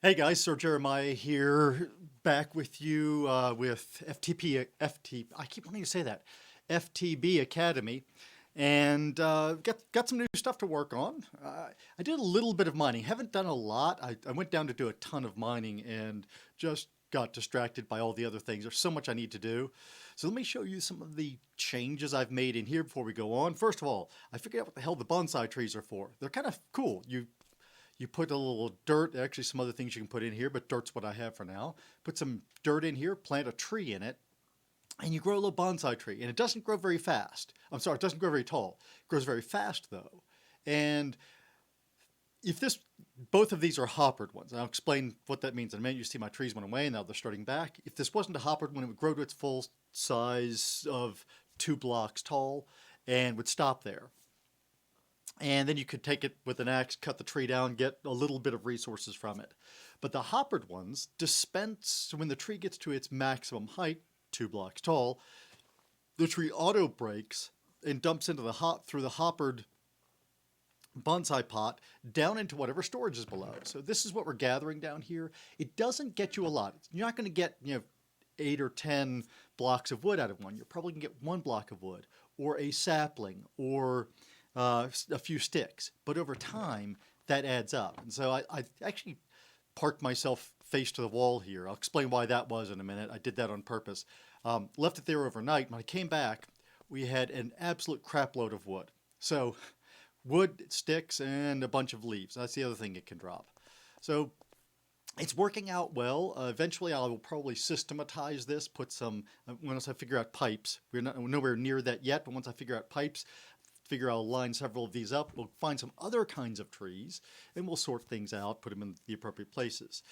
Hey guys, Sir Jeremiah here, back with you with I keep wanting to say that, FTB Academy, and got some new stuff to work on. I did a little bit of mining, haven't done a lot. I went down to do a ton of mining and just got distracted by all the other things. There's so much I need to do. So let me show you some of the changes I've made in here before we go on. First of all, I figured out what the hell the bonsai trees are for. They're kind of cool. You put a little dirt, actually some other things you can put in here, but dirt's what I have for now. Put some dirt in here, plant a tree in it, and you grow a little bonsai tree. And it doesn't grow very fast. I'm sorry, it doesn't grow very tall. It grows very fast though. And if this, both of these are hoppered ones. I'll explain what that means in a minute. You see my trees went away and now they're starting back. If this wasn't a hoppered one, it would grow to its full size of 2 blocks tall and would stop there. And then you could take it with an axe, cut the tree down, get a little bit of resources from it. But the hoppered ones dispense, when the tree gets to its maximum height, 2 blocks tall, the tree auto breaks and dumps into through the hoppered bonsai pot down into whatever storage is below. So this is what we're gathering down here. It doesn't get you a lot. You're not going to get 8 or 10 blocks of wood out of one. You're probably going to get 1 block of wood or a sapling or a few sticks, but over time that adds up. And so I actually parked myself face to the wall here. I'll explain why that was in a minute. I did that on purpose. Left it there overnight. When I came back, we had an absolute crap load of wood. So wood, sticks, and a bunch of leaves. That's the other thing it can drop. So it's working out well. Eventually I will probably systematize this, put some, once I figure out pipes. We're nowhere near that yet, but once I figure out pipes, figure I'll line several of these up. We'll find some other kinds of trees and we'll sort things out, put them in the appropriate places.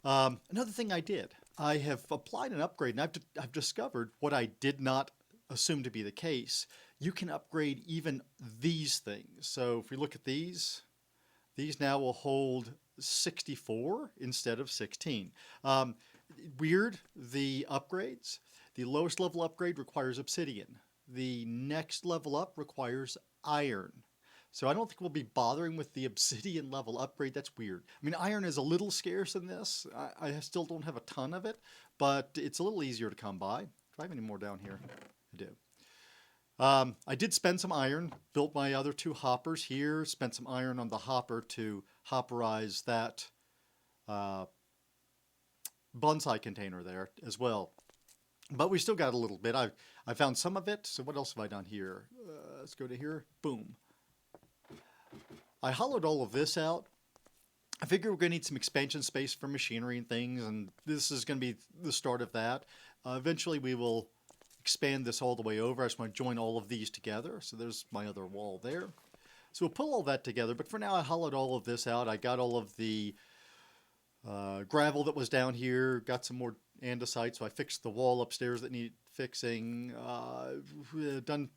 Another thing I did, I have applied an upgrade and I've discovered what I did not assume to be the case. You can upgrade even these things. So if we look at these now will hold 64 instead of 16. Weird, the upgrades. The lowest level upgrade requires obsidian. The next level up requires iron. So I don't think we'll be bothering with the obsidian level upgrade. That's weird. I mean, iron is a little scarce in this. I still don't have a ton of it, but it's a little easier to come by. Do I have any more down here? I do. I did spend some iron, built my other 2 hoppers here, spent some iron on the hopper to hopperize that bonsai container there as well. But we still got a little bit. I found some of it. So what else have I done here? Let's go to here. Boom. I hollowed all of this out. I figure we're going to need some expansion space for machinery and things, and this is going to be the start of that. Eventually we will expand this all the way over. I just want to join all of these together. So there's my other wall there. So we'll pull all that together, but for now I hollowed all of this out. I got all of the gravel that was down here, got some more andesite, so I fixed the wall upstairs that needed fixing. Done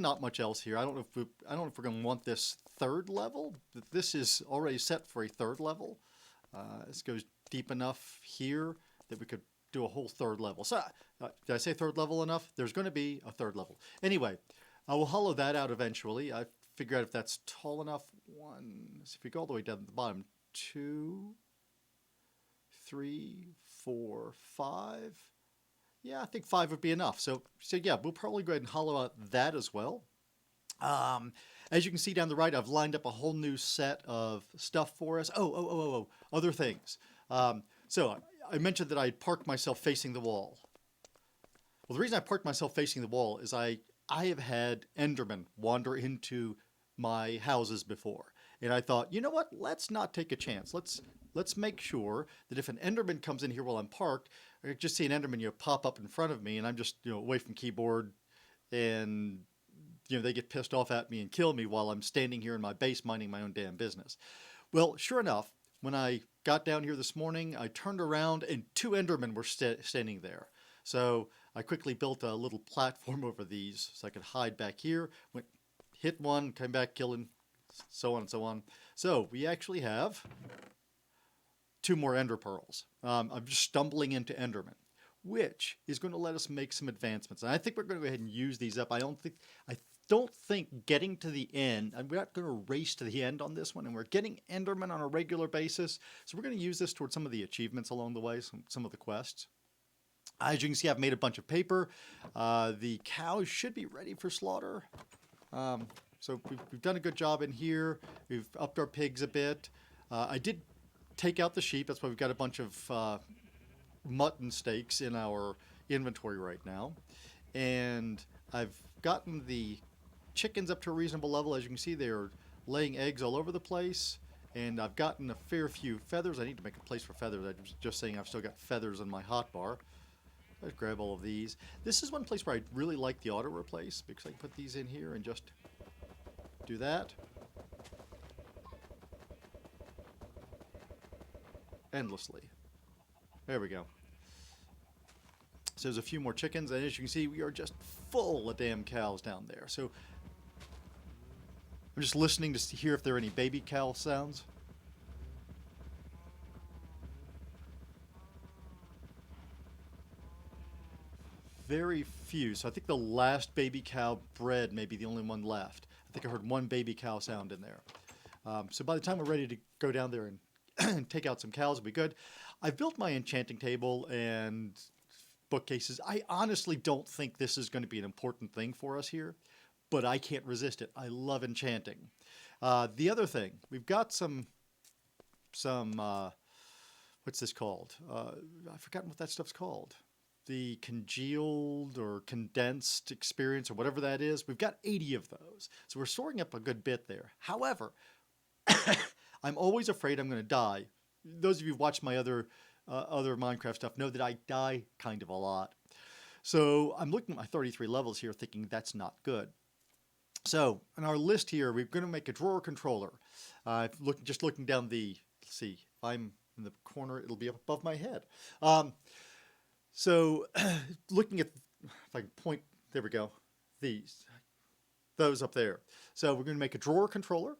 not much else here. I don't know if we're going to want this 3rd level. This is already set for a 3rd level. This goes deep enough here that we could do a whole 3rd level. So did I say 3rd level enough? There's going to be a 3rd level. Anyway, I will hollow that out eventually. I figure out if that's tall enough. So if we go all the way down to the bottom, 2, 3, 4, 5. Yeah, I think 5 would be enough. So yeah, we'll probably go ahead and hollow out that as well. As you can see down the right, I've lined up a whole new set of stuff for us. Other things. So I mentioned that I parked myself facing the wall. Well, the reason I parked myself facing the wall is I have had Endermen wander into my houses before. And I thought, you know what? Let's not take a chance. Let's make sure that if an Enderman comes in here while I'm parked, I just see an Enderman pop up in front of me and I'm just away from keyboard and they get pissed off at me and kill me while I'm standing here in my base minding my own damn business. Well, sure enough, when I got down here this morning, I turned around and 2 Endermen were standing there. So I quickly built a little platform over these so I could hide back here. Hit one, came back killing, so on and so on. So we actually have 2 more Ender Pearls. I'm just stumbling into Enderman, which is going to let us make some advancements. And I think we're going to go ahead and use these up. I don't think getting to the end, and we're not going to race to the end on this one, and we're getting Enderman on a regular basis. So we're going to use this towards some of the achievements along the way, some of the quests. As you can see, I've made a bunch of paper. The cows should be ready for slaughter. So we've done a good job in here. We've upped our pigs a bit. I did take out the sheep. That's why we've got a bunch of mutton steaks in our inventory right now. And I've gotten the chickens up to a reasonable level. As you can see, they're laying eggs all over the place. And I've gotten a fair few feathers. I need to make a place for feathers. I was just saying I've still got feathers in my hotbar. Let's grab all of these. This is one place where I really like the auto replace because I can put these in here and just do that. Endlessly. There we go. So there's a few more chickens, and as you can see, we are just full of damn cows down there. So I'm just listening to hear if there are any baby cow sounds. Very few. So I think the last baby cow bred may be the only one left. I think I heard one baby cow sound in there. So by the time we're ready to go down there and take out some cows, it'll be good. I've built my enchanting table and bookcases. I honestly don't think this is going to be an important thing for us here, but I can't resist it. I love enchanting. The other thing, we've got some what's this called? I've forgotten what that stuff's called. The congealed or condensed experience or whatever that is. We've got 80 of those. So we're storing up a good bit there. However, I'm always afraid I'm going to die. Those of you who've watched my other Minecraft stuff know that I die kind of a lot. So I'm looking at my 33 levels here thinking that's not good. So on our list here, we're going to make a drawer controller. Just looking down the, let's see, if I'm in the corner, it'll be up above my head. So looking at, if I can point, there we go, those up there. So we're going to make a drawer controller.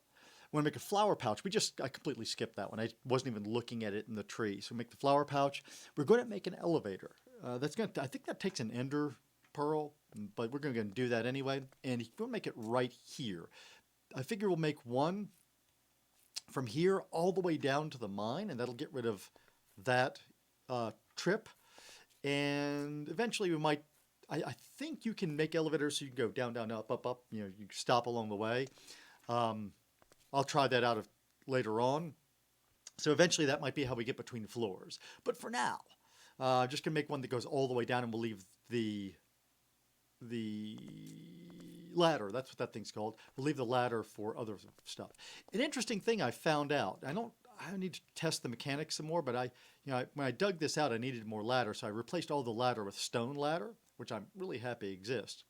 We're going to make a flower pouch. I completely skipped that one. I wasn't even looking at it in the tree. So make the flower pouch. We're going to make an elevator. I think that takes an ender pearl, but we're going to do that anyway. And we'll make it right here. I figure we'll make one from here all the way down to the mine, and that'll get rid of that trip. And eventually we might, I think you can make elevators so you can go down, down, up, up, up. You know, you stop along the way. I'll try that out later on. So eventually that might be how we get between floors. But for now, I'm just going to make one that goes all the way down, and we'll leave the ladder. That's what that thing's called. We'll leave the ladder for other stuff. An interesting thing I found out. I need to test the mechanics some more, but when I dug this out, I needed more ladder, so I replaced all the ladder with stone ladder, which I'm really happy exists.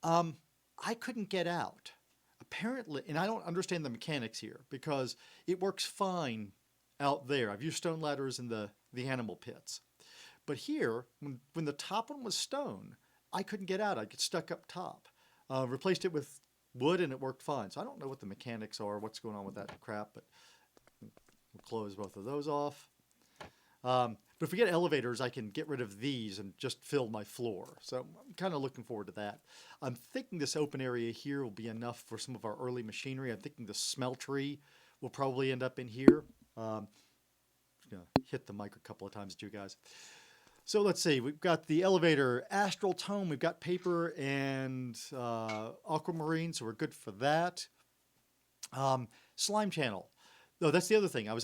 I couldn't get out. Apparently, and I don't understand the mechanics here, because it works fine out there. I've used stone ladders in the animal pits. But here, when the top one was stone, I couldn't get out. I'd get stuck up top. Replaced it with wood, and it worked fine. So I don't know what the mechanics are, what's going on with that crap, but we'll close both of those off. But if we get elevators, I can get rid of these and just fill my floor. So I'm kind of looking forward to that. I'm thinking this open area here will be enough for some of our early machinery. I'm thinking the smeltery will probably end up in here. I'm going to hit the mic a couple of times at you guys. So let's see. We've got the elevator, astral tome. We've got paper and aquamarine, so we're good for that. Slime channel. No, that's the other thing. I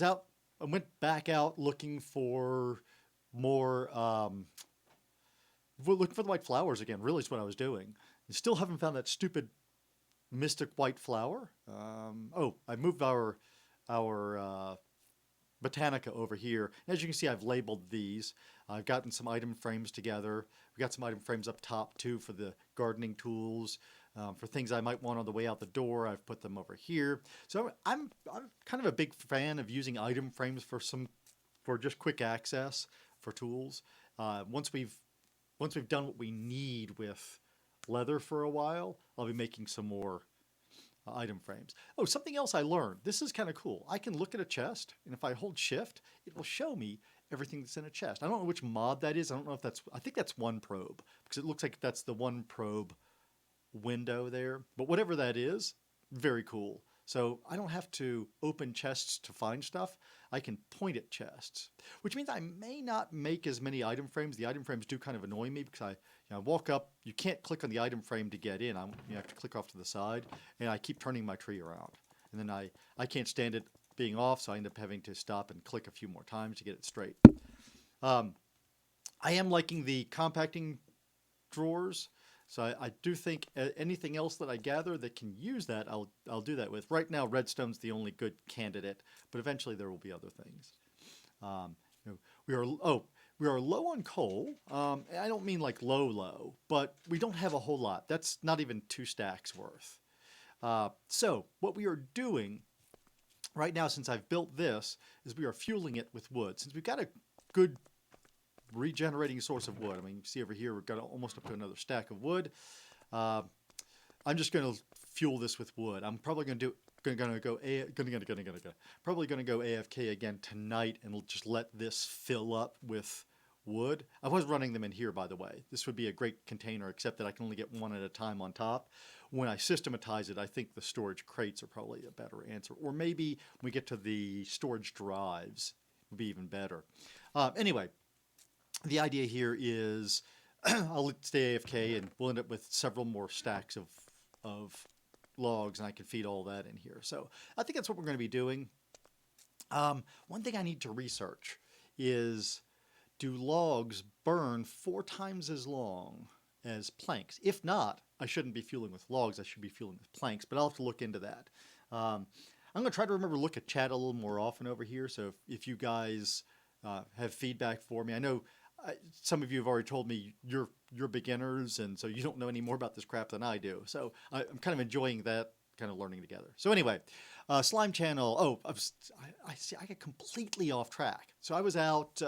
went back out looking for more, looking for the white flowers again, really is what I was doing. I still haven't found that stupid mystic white flower. I moved our Botanica over here. As you can see, I've labeled these. I've gotten some item frames together. We've got some item frames up top too for the gardening tools. For things I might want on the way out the door, I've put them over here. So I'm kind of a big fan of using item frames for just quick access for tools. Once we've done what we need with leather for a while, I'll be making some more item frames. Oh, something else I learned. This is kind of cool. I can look at a chest, and if I hold shift, it will show me everything that's in a chest. I don't know which mod that is. I don't know if I think that's one probe, because it looks like that's the one probe window there. But whatever that is, very cool. So I don't have to open chests to find stuff. I can point at chests, which means I may not make as many item frames. The item frames do kind of annoy me because I walk up, you can't click on the item frame to get in. You have to click off to the side, and I keep turning my tree around. And then I can't stand it being off, so I end up having to stop and click a few more times to get it straight. I am liking the compacting drawers. So I do think anything else that I gather that can use that, I'll do that with. Right now, redstone's the only good candidate, but eventually there will be other things. We are low on coal. I don't mean like low, but we don't have a whole lot. That's not even 2 stacks worth. So what we are doing right now, since I've built this, is we are fueling it with wood. Since we've got a good regenerating source of wood. I mean, you see over here, we've got almost up to another stack of wood. I'm just going to fuel this with wood. I'm probably going to go AFK again tonight and just let this fill up with wood. I was running them in here, by the way. This would be a great container, except that I can only get one at a time on top. When I systematize it, I think the storage crates are probably a better answer. Or maybe when we get to the storage drives, it would be even better. Anyway. The idea here is I'll stay AFK and we'll end up with several more stacks of logs, and I can feed all that in here. So I think that's what we're going to be doing. One thing I need to research is, do logs burn 4 times as long as planks? If not, I shouldn't be fueling with logs. I should be fueling with planks, but I'll have to look into that. I'm going to try to remember to look at chat a little more often over here. So if you guys have feedback for me, I know some of you have already told me you're beginners, and so you don't know any more about this crap than I do. So I'm kind of enjoying that kind of learning together. So anyway, slime channel. Oh, I see. I get completely off track. So I was out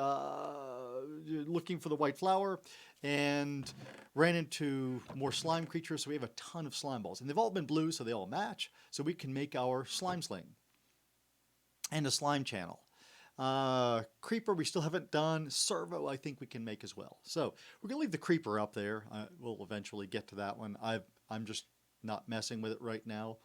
looking for the white flower and ran into more slime creatures. So we have a ton of slime balls, and they've all been blue, so they all match. So we can make our slime sling and a slime channel. Creeper we still haven't done. Servo I think we can make as well. So we're gonna leave the creeper up there. We'll eventually get to that one. I'm just not messing with it right now.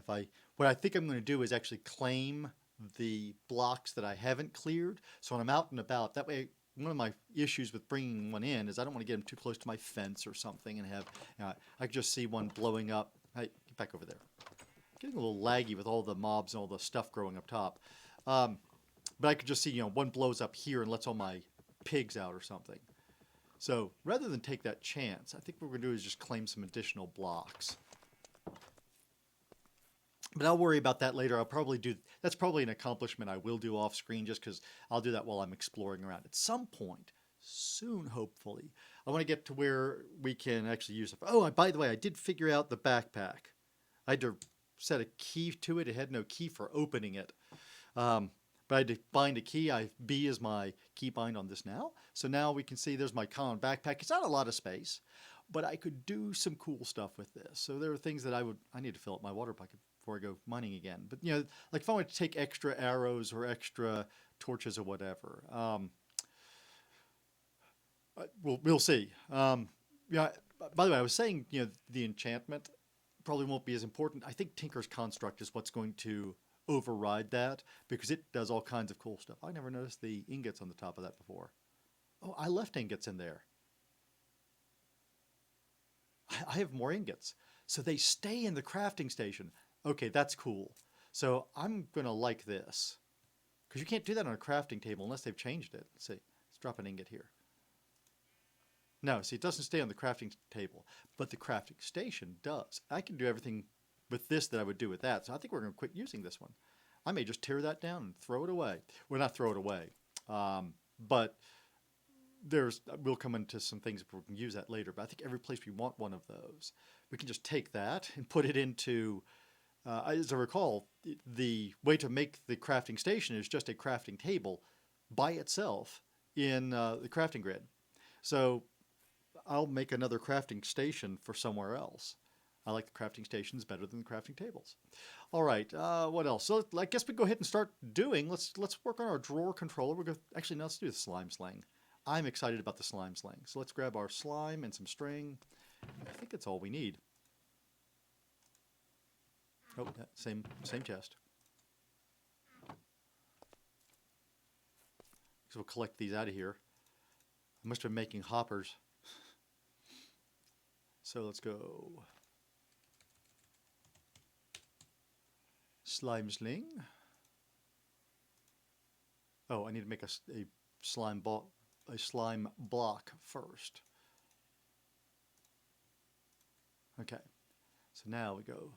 What I think I'm going to do is actually claim the blocks that I haven't cleared. So when I'm out and about, that way, one of my issues with bringing one in is I don't want to get them too close to my fence or something and have, I can just see one blowing up. Hey, get back over there. Getting a little laggy with all the mobs and all the stuff growing up top. But I could just see, one blows up here and lets all my pigs out or something. So rather than take that chance, I think what we're going to do is just claim some additional blocks. But I'll worry about that later. That's probably an accomplishment I will do off screen, just because I'll do that while I'm exploring around. At some point, soon hopefully, I want to get to where we can actually use it. Oh, by the way, I did figure out the backpack. I had to set a key to it. It had no key for opening it. But I had to bind a key. B is my key bind on this now. So now we can see there's my common backpack. It's not a lot of space, but I could do some cool stuff with this. So there are things that I need to fill up my water bucket before I go mining again. But, like if I want to take extra arrows or extra torches or whatever, we'll see. By the way, I was saying, the enchantment probably won't be as important. I think Tinker's Construct is what's going to override that, because it does all kinds of cool stuff. I never noticed the ingots on the top of that before. Oh, I left ingots in there. I have more ingots. So they stay in the crafting station. Okay, that's cool. So I'm going to like this, because you can't do that on a crafting table unless they've changed it. Let's see. Let's drop an ingot here. No, see, it doesn't stay on the crafting table, but the crafting station does. I can do everything with this that I would do with that. So I think we're going to quit using this one. I may just tear that down and throw it away. Well, not throw it away, but we'll come into some things if we can use that later. But I think every place we want one of those, we can just take that and put it into, as I recall, the way to make the crafting station is just a crafting table by itself in the crafting grid. So I'll make another crafting station for somewhere else. I like the crafting stations better than the crafting tables. All right, what else? So I guess we go ahead and start doing. Let's work on our drawer controller. Actually, no, let's do the slime sling. I'm excited about the slime sling. So let's grab our slime and some string. I think that's all we need. Oh, that same chest. So we'll collect these out of here. I must have been making hoppers. So let's go. Slime sling. Oh, I need to make a slime block first. Okay. So now we go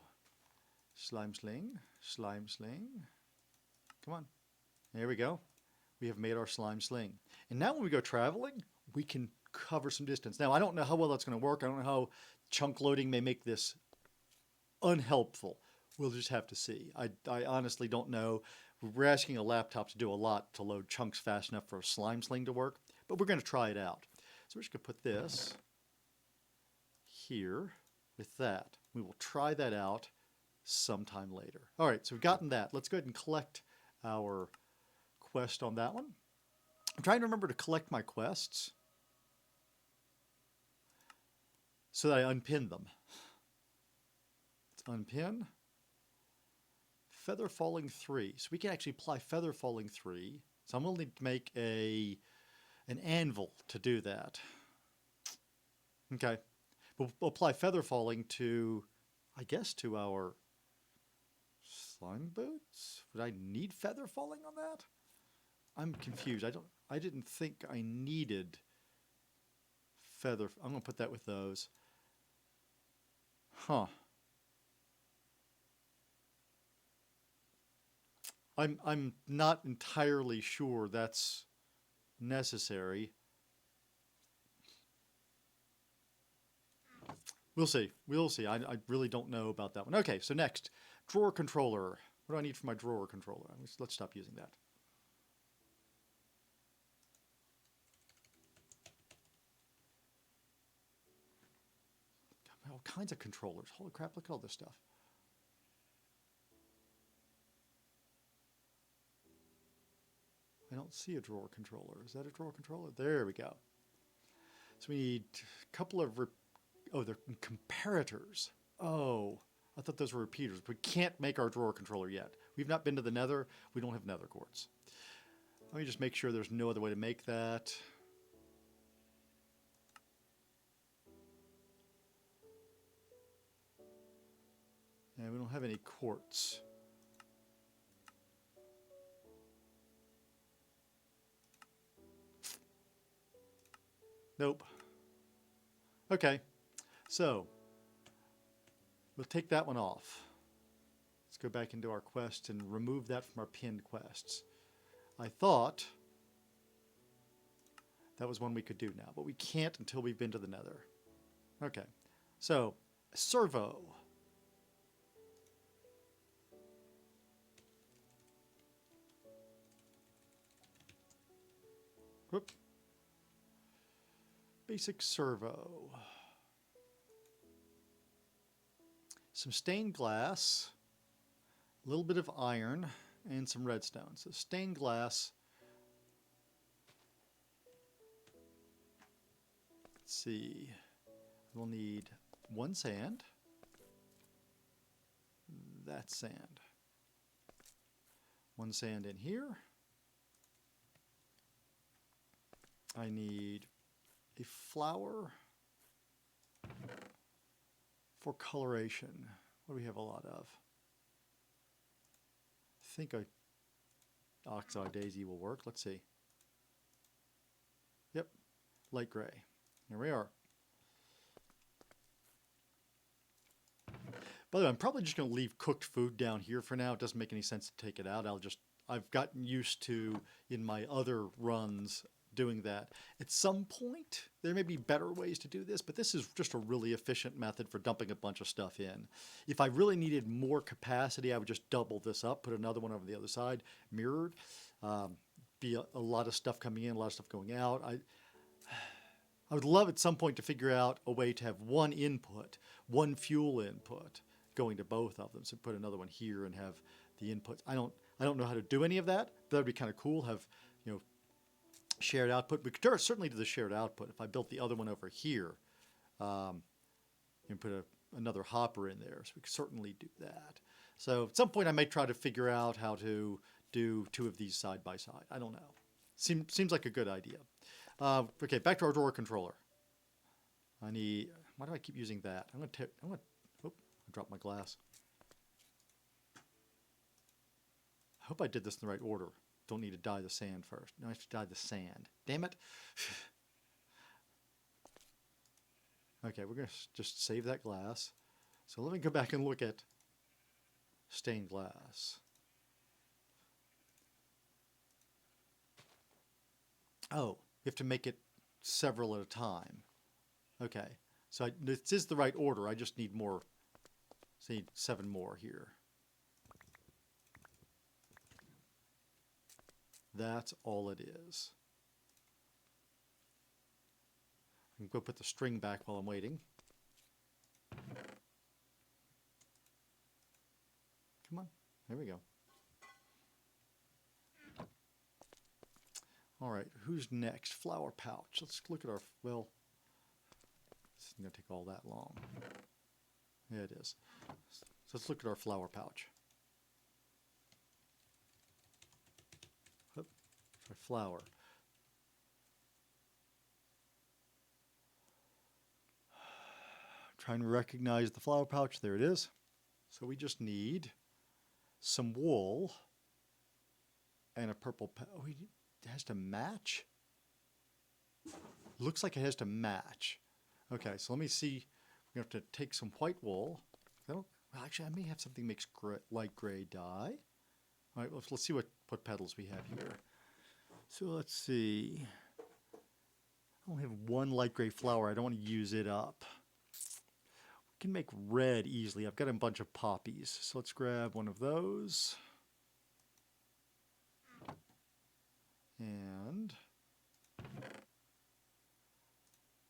slime sling, slime sling. Come on. There we go. We have made our slime sling. And now when we go traveling, we can cover some distance. Now, I don't know how well that's going to work. I don't know how chunk loading may make this unhelpful. We'll just have to see. I honestly don't know. We're asking a laptop to do a lot to load chunks fast enough for a slime sling to work, but we're going to try it out. So we're just going to put this here with that. We will try that out sometime later. All right, so we've gotten that. Let's go ahead and collect our quest on that one. I'm trying to remember to collect my quests so that I unpin them. Let's unpin. Feather falling 3. So we can actually apply feather falling 3. So I'm going to need to make an anvil to do that. Okay. We'll apply feather falling to, I guess, to our slime boots. Would I need feather falling on that? I'm confused. I didn't think I needed feather. I'm going to put that with those. Huh. I'm not entirely sure that's necessary. We'll see. We'll see. I really don't know about that one. Okay, so next, drawer controller. What do I need for my drawer controller? Let's stop using that. Got all kinds of controllers. Holy crap, look at all this stuff. I don't see a drawer controller. Is that a drawer controller? There we go. So we need a couple of, oh, they're comparators. Oh, I thought those were repeaters. We can't make our drawer controller yet. We've not been to the nether. We don't have nether quartz. Let me just make sure there's no other way to make that. And we don't have any quartz. Nope. Okay, so we'll take that one off. Let's go back into our quest and remove that from our pinned quests. I thought that was one we could do now, but we can't until we've been to the nether. Okay, so servo. Whoop. Basic servo. Some stained glass, a little bit of iron, and some redstone. So stained glass. Let's see. We'll need 1 sand. That's sand. 1 sand in here. I need a flower for coloration. What do we have a lot of? I think a oxide daisy will work. Let's see. Yep, light gray. Here we are. By the way, I'm probably just going to leave cooked food down here for now. It doesn't make any sense to take it out. I've gotten used to, in my other runs, doing that. At some point, there may be better ways to do this, but this is just a really efficient method for dumping a bunch of stuff in. If I really needed more capacity, I would just double this up, put another one over the other side, mirrored. Be a lot of stuff coming in, a lot of stuff going out. I would love at some point to figure out a way to have one input, one fuel input going to both of them. So put another one here and have the inputs. I don't know how to do any of that, but that would be kind of cool. Have, you know, shared output. We could certainly do the shared output. If I built the other one over here and put another hopper in there, so we could certainly do that. So at some point I may try to figure out how to do two of these side by side. I don't know. Seems like a good idea. Okay, back to our drawer controller. I need, why do I keep using that? I dropped my glass. I hope I did this in the right order. Don't need to dye the sand first. No, I have to dye the sand. Damn it. Okay, we're going to just save that glass. So let me go back and look at stained glass. Oh, you have to make it several at a time. Okay, so this is the right order. I just need more. So I need 7 more here. That's all it is. I'm going to put the string back while I'm waiting. Come on, there we go. All right, who's next? Flower pouch. Let's look at our, well, this isn't going to take all that long. Yeah, it is. So let's look at our flower pouch. Our flower. Trying to recognize the flower pouch. There it is. So we just need some wool and a purple oh, it has to match? Looks like it has to match. Okay, so let me see. We have to take some white wool. Well, actually, I may have something mixed light gray dye. All right, let's see what petals we have here. So let's see. I only have one light gray flower. I don't want to use it up. We can make red easily. I've got a bunch of poppies. So let's grab one of those. And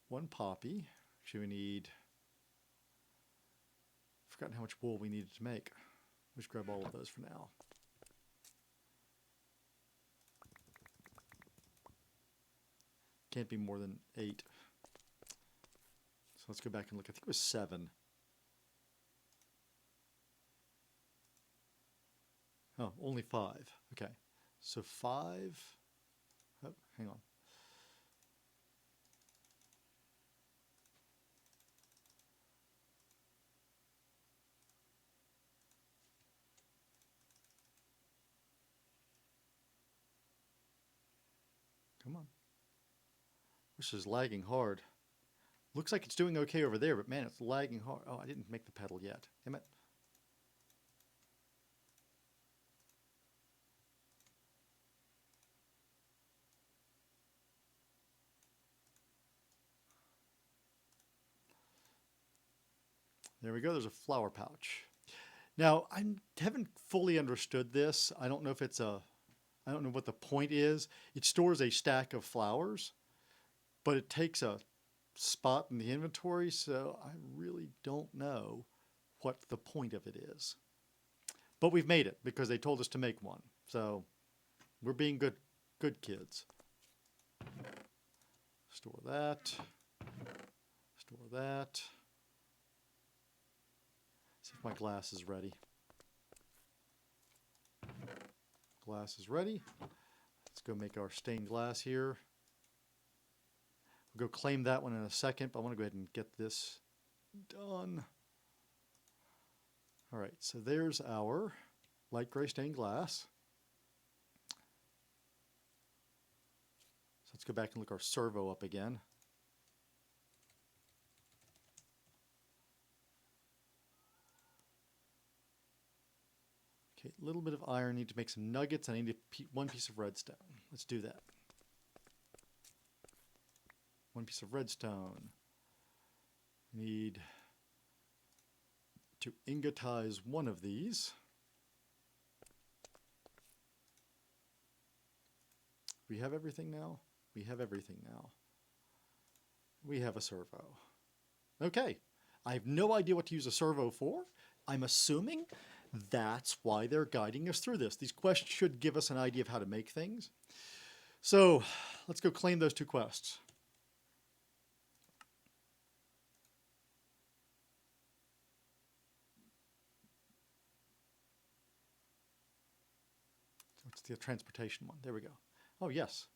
one poppy. Actually, we need, I've forgotten how much wool we needed to make. Let's grab all of those for now. Can't be more than 8. So let's go back and look. I think it was 7. Oh, only 5. Okay. So 5. Oh, hang on. Come on. This is lagging hard. Looks like it's doing okay over there, but man, it's lagging hard. Oh, I didn't make the petal yet. Damn it. There we go. There's a flower pouch. Now, I haven't fully understood this. I don't know if it's a, I don't know what the point is. It stores a stack of flowers, but it takes a spot in the inventory, so I really don't know what the point of it is. But we've made it because they told us to make one. So we're being good kids. Store that. Store that. See if my glass is ready. Glass is ready. Let's go make our stained glass here. We'll go claim that one in a second, but I want to go ahead and get this done. All right, so there's our light gray stained glass. So let's go back and look our servo up again. Okay, a little bit of iron. I need to make some nuggets. I need one piece of redstone. Let's do that. One piece of redstone. Need to ingotize one of these. We have everything now? We have everything now. We have a servo. Okay. I have no idea what to use a servo for. I'm assuming that's why they're guiding us through this. These quests should give us an idea of how to make things. So let's go claim those 2 quests. the transportation one. There we go. Oh, yes.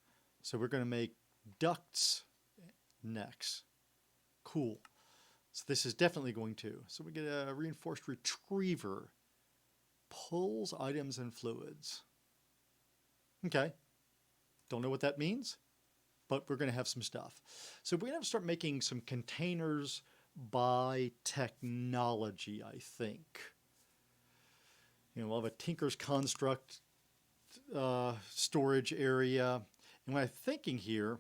So we're going to make ducts next. Cool. So this is definitely going to. So we get a reinforced retriever. Pulls items and fluids. Okay. Don't know what that means, but we're going to have some stuff. So we're going to have to start making some containers by technology, I think. You know, we'll have a Tinker's Construct storage area. And what I'm thinking here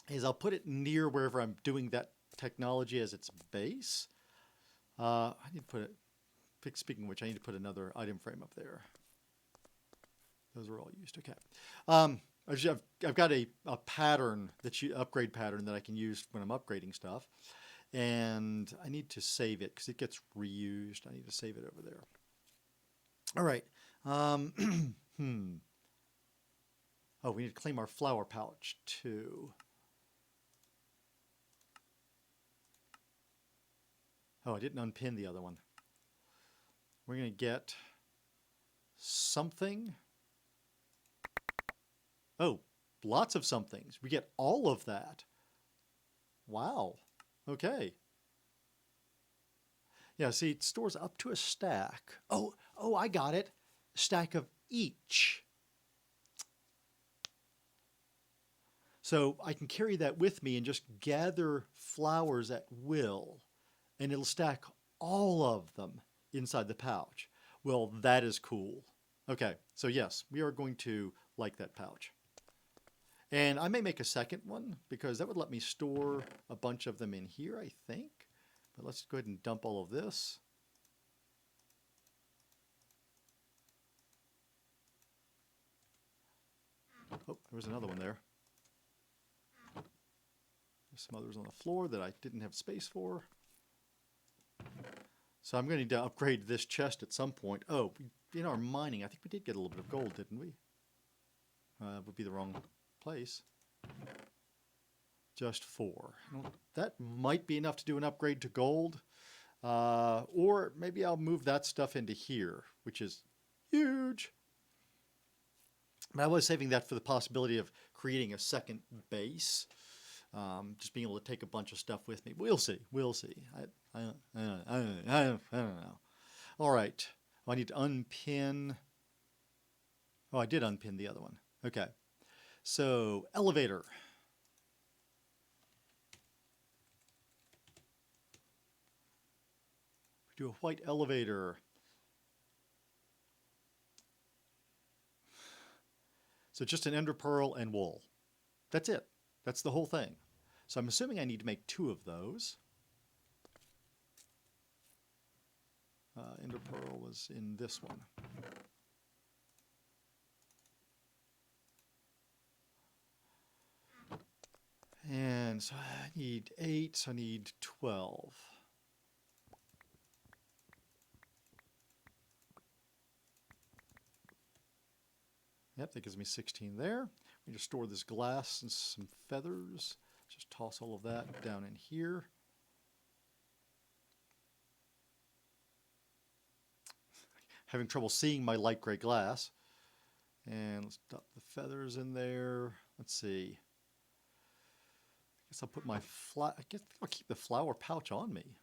is I'll put it near wherever I'm doing that technology as its base. I need to put it, speaking of which, I need to put another item frame up there. Those are all used. Okay. I've got a pattern, upgrade pattern that I can use when I'm upgrading stuff. And I need to save it because it gets reused. I need to save it over there. All right. Oh, we need to claim our flower pouch too. Oh, I didn't unpin the other one. We're going to get something. Oh, lots of somethings. We get all of that. Wow. Okay. Yeah, see, it stores up to a stack. Oh, I got it. A stack of each. So I can carry that with me and just gather flowers at will, and it'll stack all of them inside the pouch. Well, that is cool. Okay, so yes, we are going to like that pouch. And I may make a second one because that would let me store a bunch of them in here, I think. But let's go ahead and dump all of this. Oh, there was another one there. There's some others on the floor that I didn't have space for. So I'm going to need to upgrade this chest at some point. Oh, in our mining, I think we did get a little bit of gold, didn't we? Would be the wrong place. Just 4. That might be enough to do an upgrade to gold. Or maybe I'll move that stuff into here, which is huge. But I was saving that for the possibility of creating a second base. Just being able to take a bunch of stuff with me. We'll see. We'll see. I don't know. All right. Well, I need to unpin. Oh, I did unpin the other one. Okay. So, elevator. We do a white elevator. So just an ender pearl and wool. That's it. That's the whole thing. So I'm assuming I need to make 2 of those. Ender pearl was in this one. And so I need 8, so I need 12. Yep, that gives me 16 there. We just store this glass and some feathers. Just toss all of that down in here. Having trouble seeing my light gray glass. And let's dump the feathers in there. Let's see. I guess I'll put my I guess I'll keep the flower pouch on me,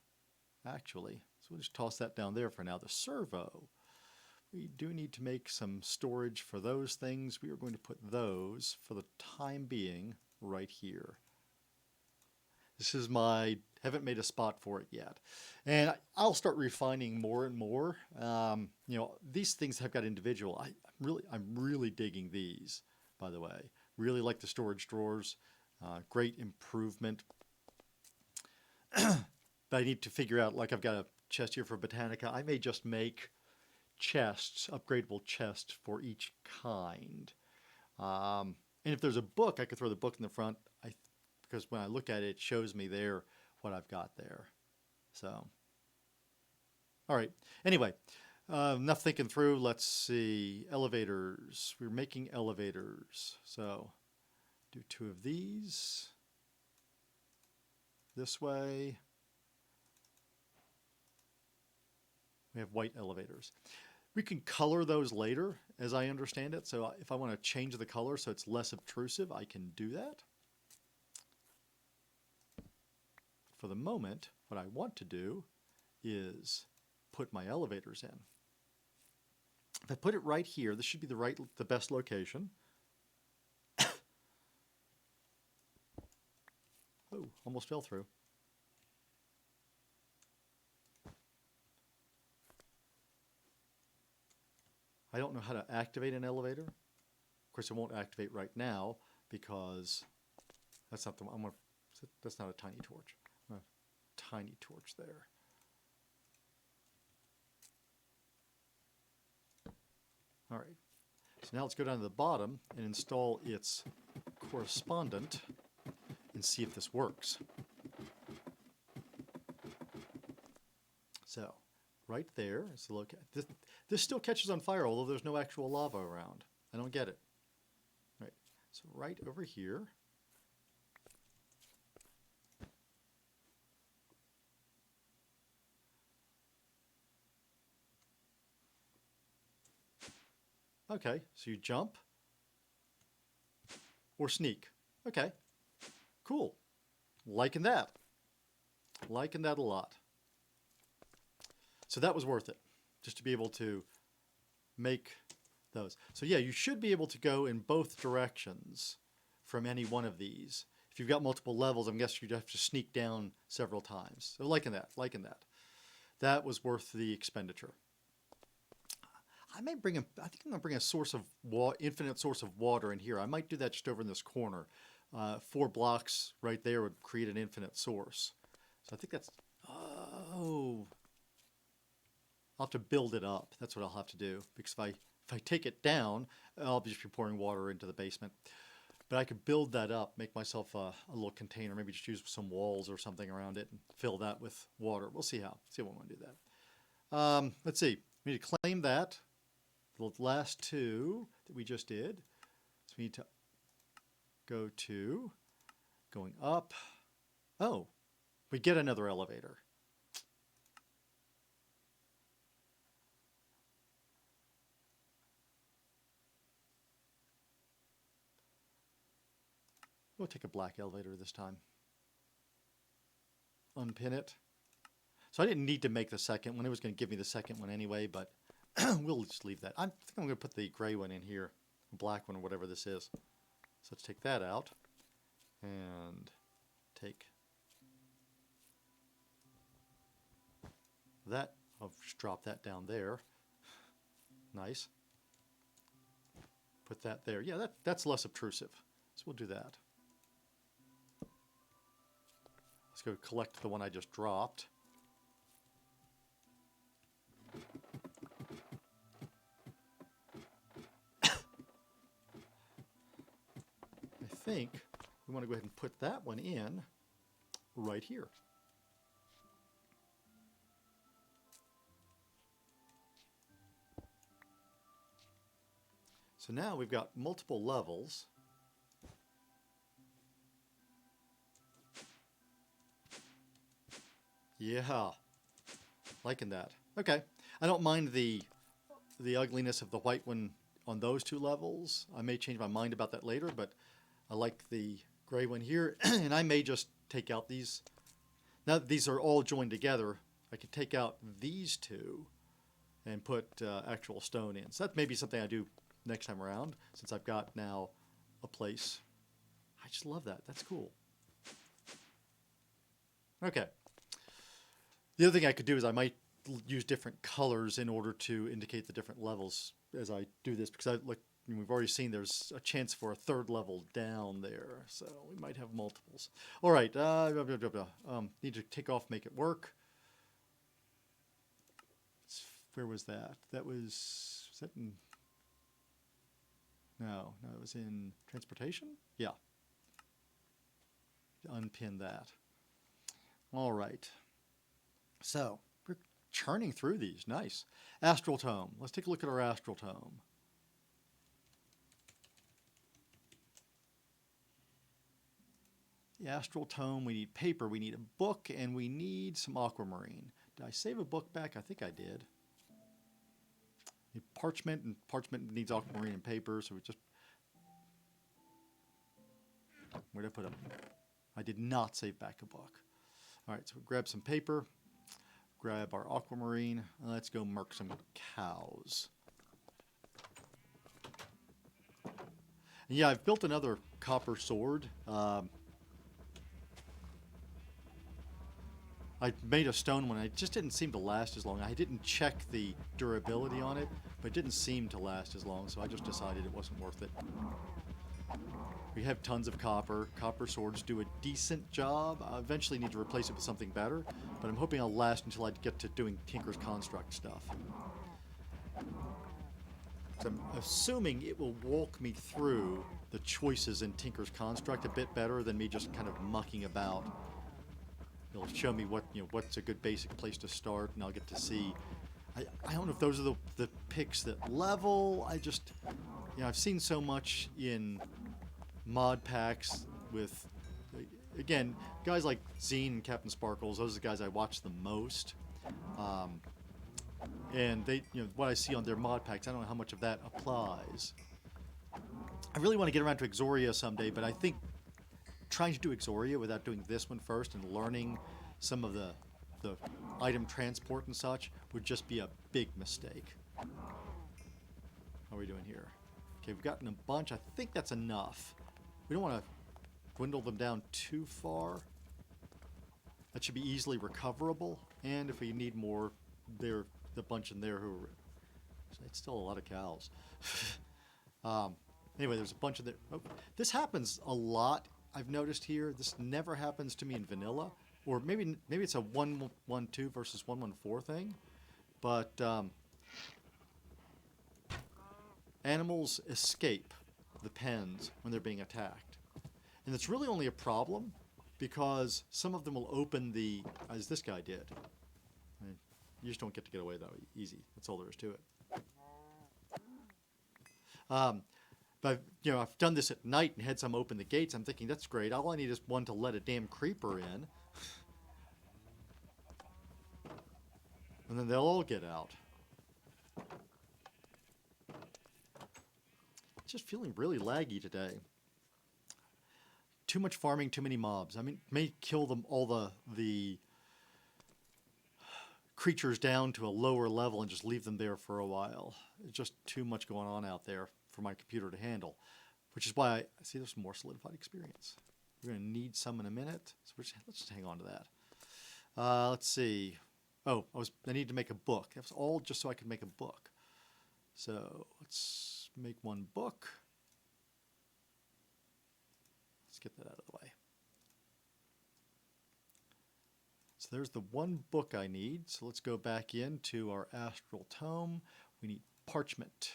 actually. So we'll just toss that down there for now. The servo. We do need to make some storage for those things. We are going to put those, for the time being, right here. This is haven't made a spot for it yet. And I'll start refining more and more. You know, these things have got individual. I'm really digging these, by the way. Really like the storage drawers. Great improvement. But I need to figure out, like I've got a chest here for Botanica. I may just make chests, upgradable chests for each kind. And if there's a book, I could throw the book in the front. Because when I look at it, it shows me there what I've got there. So, all right. Anyway, enough thinking through. Let's see. Elevators. We're making elevators. So, do 2 of these. This way. We have white elevators. We can color those later, as I understand it. So if I want to change the color so it's less obtrusive, I can do that. For the moment, what I want to do is put my elevators in. If I put it right here, this should be the best location. Oh, almost fell through. I don't know how to activate an elevator. Of course, it won't activate right now because that's not the one. That's not a tiny torch. A tiny torch there. All right. So now let's go down to the bottom and install its correspondent and see if this works. So, right there is the location. This still catches on fire, although there's no actual lava around. I don't get it. Right. So right over here. Okay, so you jump or sneak. Okay, cool. Liking that. Liking that a lot. So that was worth it, just to be able to make those. So yeah, you should be able to go in both directions from any one of these. If you've got multiple levels, I'm guessing you'd have to sneak down several times. So liking that, liking that. That was worth the expenditure. I think I'm going to bring a source of infinite source of water in here. I might do that just over in this corner. 4 blocks right there would create an infinite source. So I think that's, oh, I'll have to build it up. That's what I'll have to do, because if I take it down, I'll just be pouring water into the basement. But I could build that up, make myself a little container, maybe just use some walls or something around it and fill that with water. We'll see how we want to do that. Let's see. We need to claim that. The last 2 that we just did. So we need to go to going up. Oh, we get another elevator. We'll take a black elevator this time. Unpin it. So I didn't need to make the second one. It was going to give me the second one anyway, but we'll just leave that. I think I'm going to put the gray one in here, black one or whatever this is. So let's take that out and take that. I'll just drop that down there. Nice. Put that there. Yeah, that's less obtrusive. So we'll do that. Let's go collect the one I just dropped. I think we want to go ahead and put that one in right here. So now we've got multiple levels. Yeah, liking that. Okay, I don't mind the ugliness of the white one on those 2 levels. I may change my mind about that later, but I like the gray one here, and I may just take out these. Now that these are all joined together, I could take out these 2 and put actual stone in. So that may be something I do next time around, since I've got now a place. I just love that. That's cool. Okay. The other thing I could do is I might use different colors in order to indicate the different levels as I do this, because we've already seen there's a chance for a 3rd level down there, so we might have multiples. All right, need to take off, make it work. Where was that? That was that in? No, it was in transportation. Yeah. Unpin that. All right. So we're churning through these. Nice. Astral tome. Let's take a look at our astral tome. The astral tome, we need paper, we need a book, and we need some aquamarine. Did I save a book back? I think I did. Need parchment, and parchment needs aquamarine and paper, so we just... Where'd I put them? I did not save back a book. All right, so grab some paper, grab our aquamarine, and let's go murk some cows. And yeah, I've built another copper sword. I made a stone one. It just didn't seem to last as long. I didn't check the durability on it, but it didn't seem to last as long, so I just decided it wasn't worth it. We have tons of copper. Copper swords do a decent job. I eventually need to replace it with something better, but I'm hoping I'll last until I get to doing Tinker's Construct stuff. So I'm assuming it will walk me through the choices in Tinker's Construct a bit better than me just kind of mucking about. It'll show me what's a good basic place to start, and I'll get to see. I don't know if those are the picks that level. I've seen so much in mod packs with, again, guys like Zine and Captain Sparkles. Those are the guys I watch the most. And they, what I see on their mod packs, I don't know how much of that applies. I really want to get around to Exoria someday, but I think trying to do Exoria without doing this one first and learning some of the item transport and such would just be a big mistake. How are we doing here? Okay, we've gotten a bunch. I think that's enough. We don't want to dwindle them down too far. That should be easily recoverable. And if we need more, there's a bunch in there who are... It's still a lot of cows. Anyway, there's a bunch of there. Oh, this happens a lot. I've noticed here, this never happens to me in vanilla, or maybe it's a 1-1-2 versus 1-1-4 thing, but animals escape the pens when they're being attacked, and it's really only a problem because some of them will open as this guy did. You just don't get away that easy. That's all there is to it. But I've done this at night and had some open the gates. I'm thinking, that's great. All I need is one to let a damn creeper in. And then they'll all get out. Just feeling really laggy today. Too much farming, too many mobs. I mean, may kill them all the creatures down to a lower level and just leave them there for a while. It's just too much going on out there for my computer to handle, which is why I see there's some more solidified experience. We're going to need some in a minute, so let's just hang on to that. Let's see. Oh, I need to make a book. That was all just so I could make a book. So let's make one book. Let's get that out of the way. So there's the one book I need. So let's go back into our astral tome. We need parchment.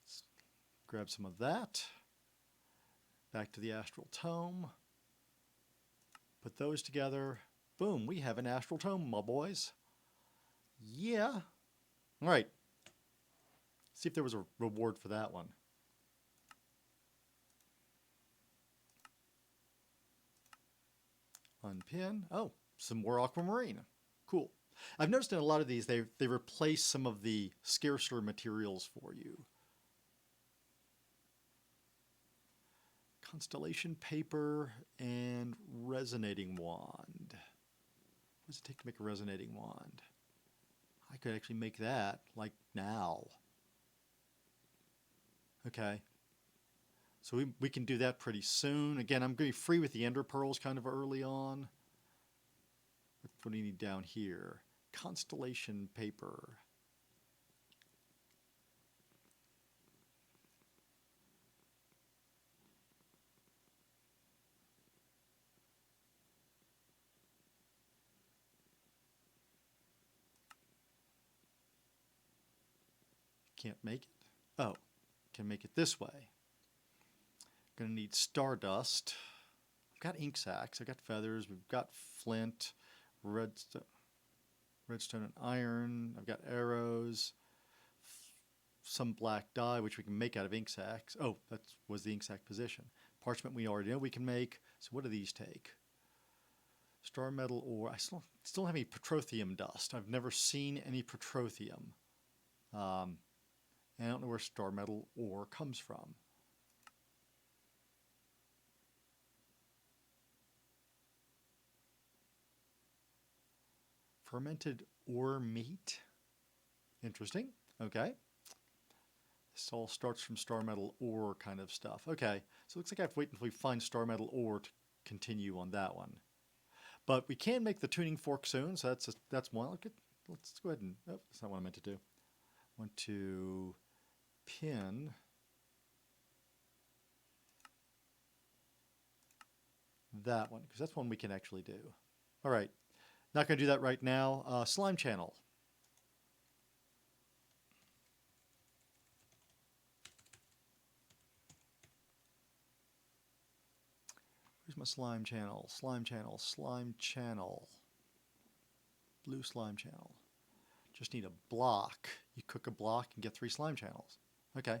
Let's grab some of that. Back to the astral tome. Put those together. Boom, we have an astral tome, my boys. Yeah. All right. See if there was a reward for that one. Unpin. Oh, some more aquamarine. Cool. I've noticed in a lot of these, they replace some of the scarcer materials for you. Constellation paper and resonating wand. What does it take to make a resonating wand? I could actually make that, like, now. Okay. So we can do that pretty soon. Again, I'm going to be free with the ender pearls kind of early on. What do you need down here? Constellation paper. Can't make it. Oh, can make it this way. Gonna need stardust. I've got ink sacks. I've got feathers. We've got flint, redstone and iron. I've got arrows. Some black dye, which we can make out of ink sacks. Oh, that was the ink sack position. Parchment we already know we can make. So what do these take? Star metal ore. I still don't have any petroleum dust. I've never seen any petroleum. And I don't know where star metal ore comes from. Fermented ore meat. Interesting. Okay. This all starts from star metal ore kind of stuff. Okay. So it looks like I have to wait until we find star metal ore to continue on that one. But we can make the tuning fork soon, so that's one. Let's go ahead and, oh, that's not what I meant to do. I want to pin that one, because that's one we can actually do. All right, not going to do that right now. Slime channel. Where's my slime channel? Slime channel, slime channel. Blue slime channel. Just need a block. You cook a block and get 3 slime channels. Okay,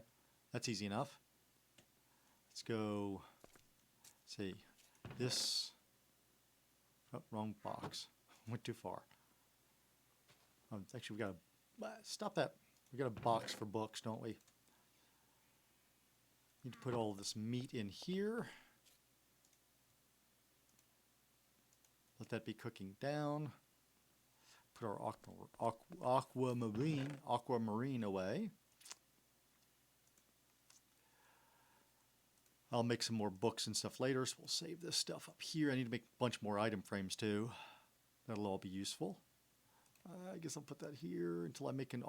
that's easy enough. Let's go, let's see, this, oh, wrong box. Went too far. Actually, we got to, stop that. We got a box for books, don't we? Need to put all this meat in here. Let that be cooking down. Put our aquamarine away. I'll make some more books and stuff later, so we'll save this stuff up here. I need to make a bunch more item frames too. That'll all be useful. I guess I'll put that here until I make an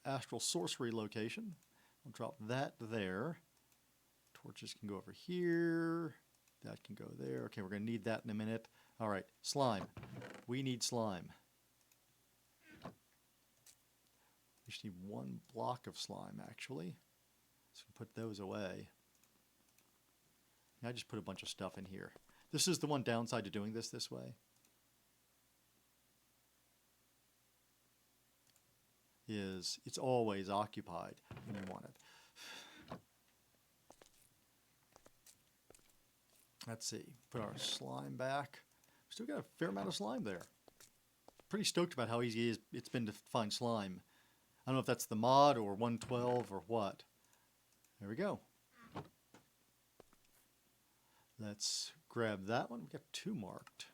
astral sorcery location. I'll drop that there. Torches can go over here. That can go there. Okay, we're going to need that in a minute. All right, slime. We need slime. We just need 1 block of slime, actually. So we put those away. I just put a bunch of stuff in here. This is the one downside to doing this way. Is it's always occupied when you want it. Let's see. Put our slime back. Still got a fair amount of slime there. Pretty stoked about how easy it's been to find slime. I don't know if that's the mod or 112 or what. There we go. Let's grab that one. We got 2 marked.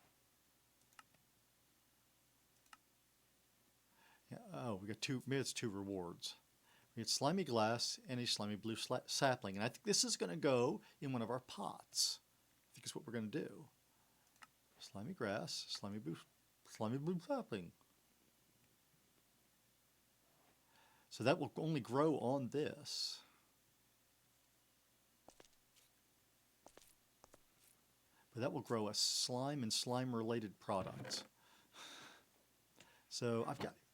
Yeah, oh, we got 2. Maybe it's 2 rewards. We get slimy glass and a slimy blue sapling, and I think this is going to go in one of our pots. I think it's what we're going to do. Slimy grass, slimy blue sapling. So that will only grow on this. But that will grow a slime and slime-related products. So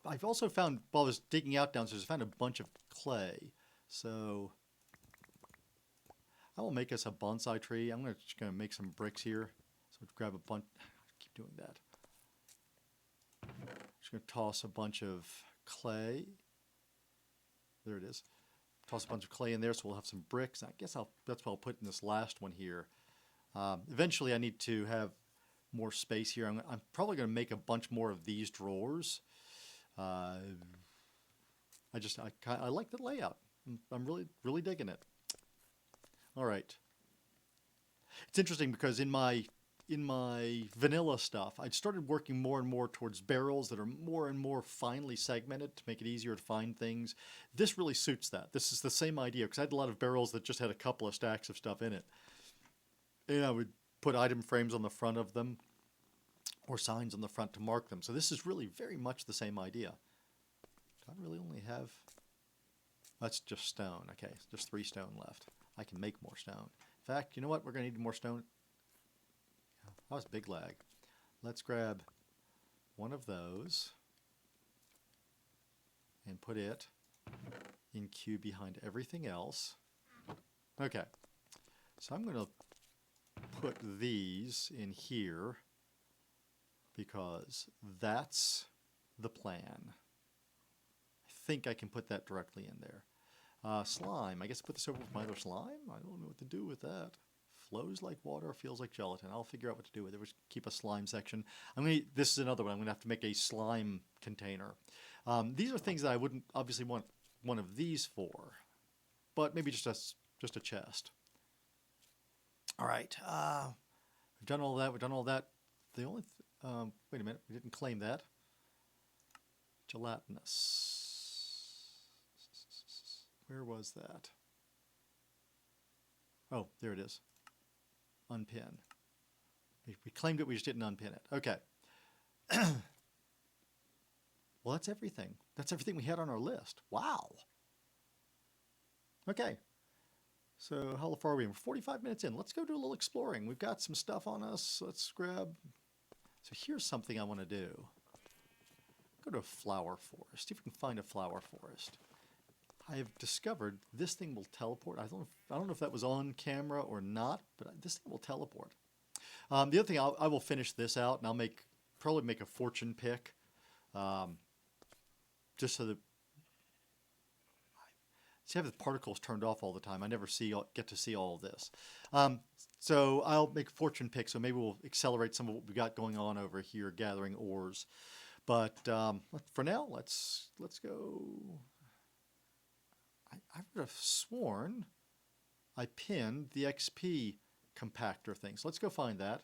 I've also found, while I was digging out downstairs, I found a bunch of clay. So I will make us a bonsai tree. I'm just going to make some bricks here. So grab a bunch. Keep doing that. Just going to toss a bunch of clay. There it is. Toss a bunch of clay in there, so we'll have some bricks. I guess that's what I'll put in this last one here. Eventually, I need to have more space here. I'm probably going to make a bunch more of these drawers. I like the layout. I'm really digging it. All right. It's interesting because in my vanilla stuff, I'd started working more and more towards barrels that are more and more finely segmented to make it easier to find things. This really suits that. This is the same idea because I had a lot of barrels that just had a couple of stacks of stuff in it. And I would put item frames on the front of them or signs on the front to mark them. So this is really very much the same idea. Do I really only have... That's just stone. Okay, just 3 stone left. I can make more stone. In fact, you know what? We're going to need more stone. That was big lag. Let's grab one of those and put it in queue behind everything else. Okay, so I'm going to put these in here because that's the plan. I think I can put that directly in there. Slime. I guess I put this over with my other slime? I don't know what to do with that. flows like water, feels like gelatin. I'll figure out what to do with it. We'll keep a slime section. This is another one. I'm gonna have to make a slime container. These are things that I wouldn't obviously want one of these for, but maybe just a chest. All right, we've done all that. We've done all that. The only wait a minute, we didn't claim that. Gelatinous. Where was that? Oh, there it is. Unpin. We claimed it, we just didn't unpin it. Okay. Well, that's everything. That's everything we had on our list. Wow. Okay. So how far are we? We're 45 minutes in. Let's go do a little exploring. We've got some stuff on us. Let's grab. So here's something I want to do. Go to a flower forest. See if we can find a flower forest. I have discovered this thing will teleport. I don't know if that was on camera or not, but this thing will teleport. The other thing, I will finish this out, and I'll probably make a fortune pick, just so that. See, I have the particles turned off all the time. I never get to see all of this. So I'll make a fortune pick. So maybe we'll accelerate some of what we got going on over here, gathering ores. But for now, let's go. I would have sworn I pinned the XP compactor thing. So let's go find that.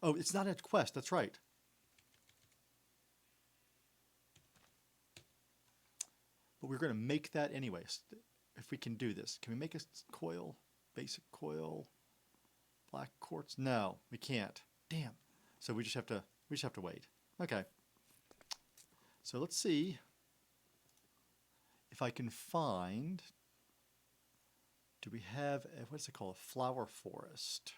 Oh, it's not a quest. That's right. But we're going to make that anyways. If we can do this. Can we make a coil? Basic coil? Black quartz? No, we can't. Damn. So we just have to wait. Okay. So let's see if I can find, do we have, what's it called, a flower forest?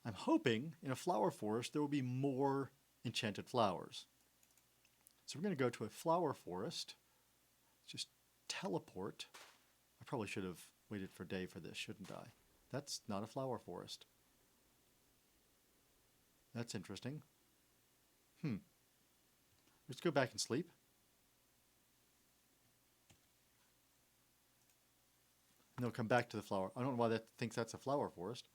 I'm hoping in a flower forest there will be more enchanted flowers. So we're going to go to a flower forest, just teleport. I probably should have waited for day for this, shouldn't I? That's not a flower forest. That's interesting. Let's go back and sleep. And they'll come back to the flower. I don't know why that thinks that's a flower forest.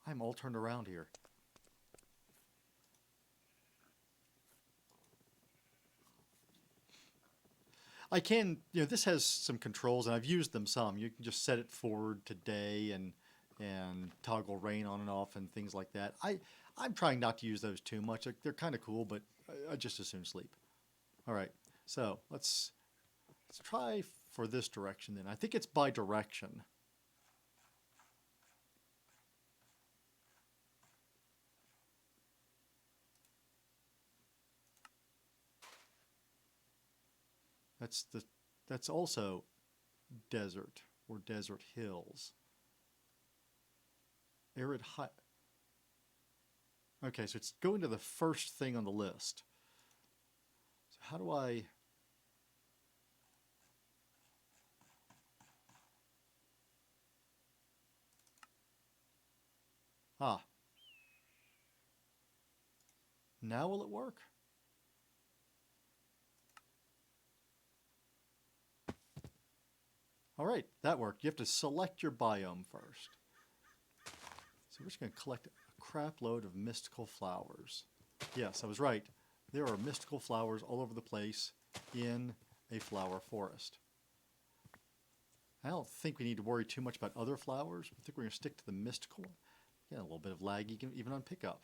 I'm all turned around here. I can, this has some controls, and I've used them some. You can just set it forward to day and toggle rain on and off and things like that. I'm trying not to use those too much. They're kind of cool, but I just as soon sleep. All right, so let's try for this direction then. I think it's by direction. That's also desert or desert hills. Arid high. Okay, so it's going to the first thing on the list. So how do I? Now will it work? All right, that worked. You have to select your biome first. So we're just going to collect a crap load of mystical flowers. Yes, I was right. There are mystical flowers all over the place in a flower forest. I don't think we need to worry too much about other flowers. I think we're going to stick to the mystical. Yeah, a little bit of lag even on pickup.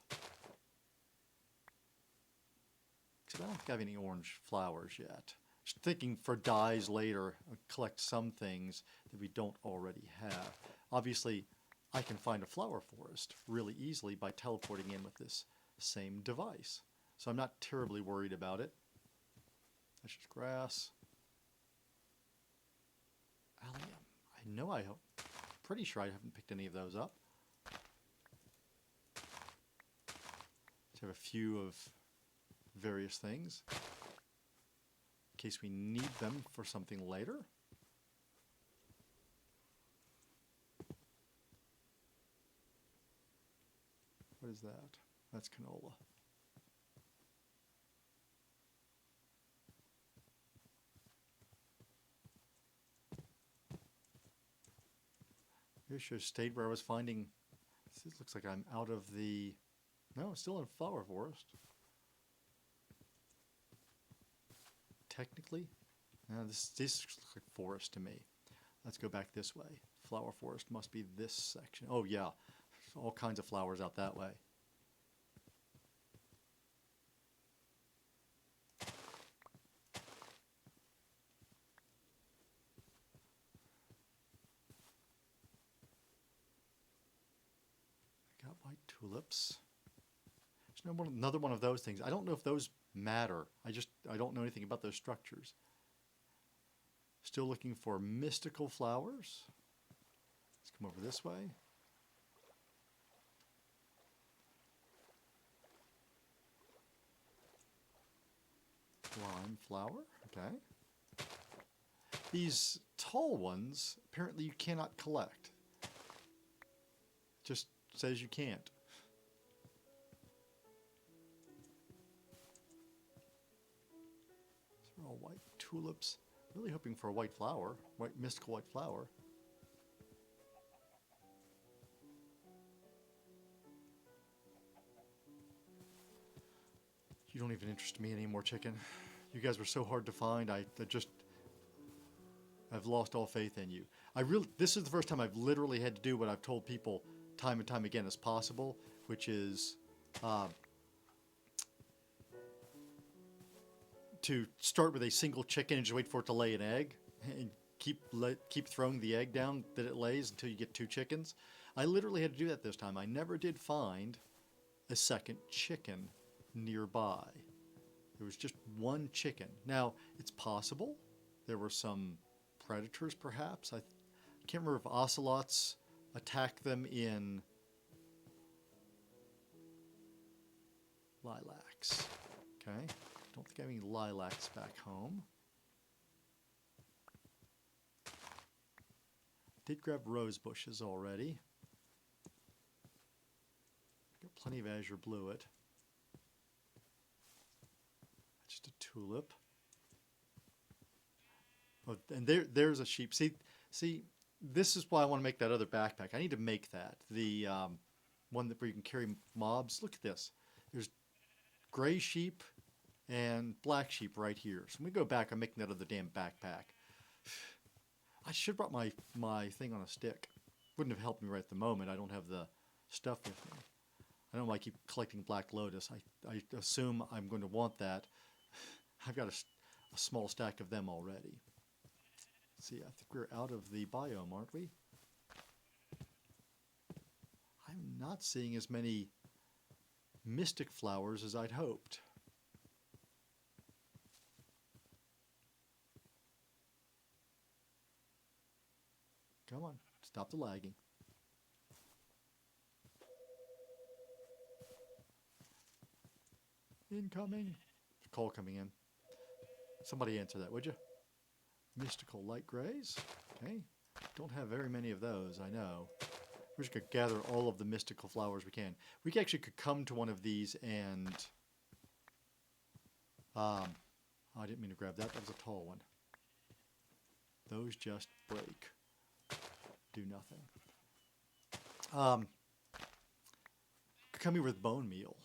Because I don't think I have any orange flowers yet. Just thinking for dyes later, collect some things that we don't already have. Obviously, I can find a flower forest really easily by teleporting in with this same device. So I'm not terribly worried about it. That's just grass. Allium. Pretty sure I haven't picked any of those up. Just have a few of various things in case we need them for something later. What is that? That's canola. Maybe I should have stayed where I was finding. This looks like I'm out of the... No, it's still in flower forest. Technically. No, this looks like forest to me. Let's go back this way. Flower forest must be this section. Oh yeah, all kinds of flowers out that way. I got white tulips. There's another one of those things. I don't know if those matter. I don't know anything about those structures. Still looking for mystical flowers. Let's come over this way. Lime flower, okay. These tall ones, apparently you cannot collect. Just says you can't. These are all white tulips. Really hoping for a white flower, white mystical white flower. You don't even interest me anymore, chicken. You guys were so hard to find. I've lost all faith in you. This is the first time I've literally had to do what I've told people time and time again as possible, which is to start with a single chicken and just wait for it to lay an egg, and keep throwing the egg down that it lays until you get 2 chickens. I literally had to do that this time. I never did find a second chicken nearby. There was just 1 chicken. Now, it's possible there were some predators, perhaps. I can't remember if ocelots attack them in lilacs. Okay. Don't think I have any lilacs back home. Did grab rose bushes already. Got plenty of azure bluet. Just a tulip. Oh, and there's a sheep. See, this is why I want to make that other backpack. I need to make that. The one where you can carry mobs. Look at this. There's gray sheep and black sheep right here. So when we go back, I'm making that other damn backpack. I should have brought my thing on a stick. Wouldn't have helped me right at the moment. I don't have the stuff with me. I know I keep collecting Black Lotus. I assume I'm going to want that. I've got a small stack of them already. See, I think we're out of the biome, aren't we? I'm not seeing as many mystic flowers as I'd hoped. Come on, stop the lagging. Incoming. Call coming in. Somebody answer that, would you? Mystical light grays. Okay. Don't have very many of those, I know. We're just going to gather all of the mystical flowers we can. We actually could come to one of these and... I didn't mean to grab that. That was a tall one. Those just break. Do nothing. Come here with bone meal.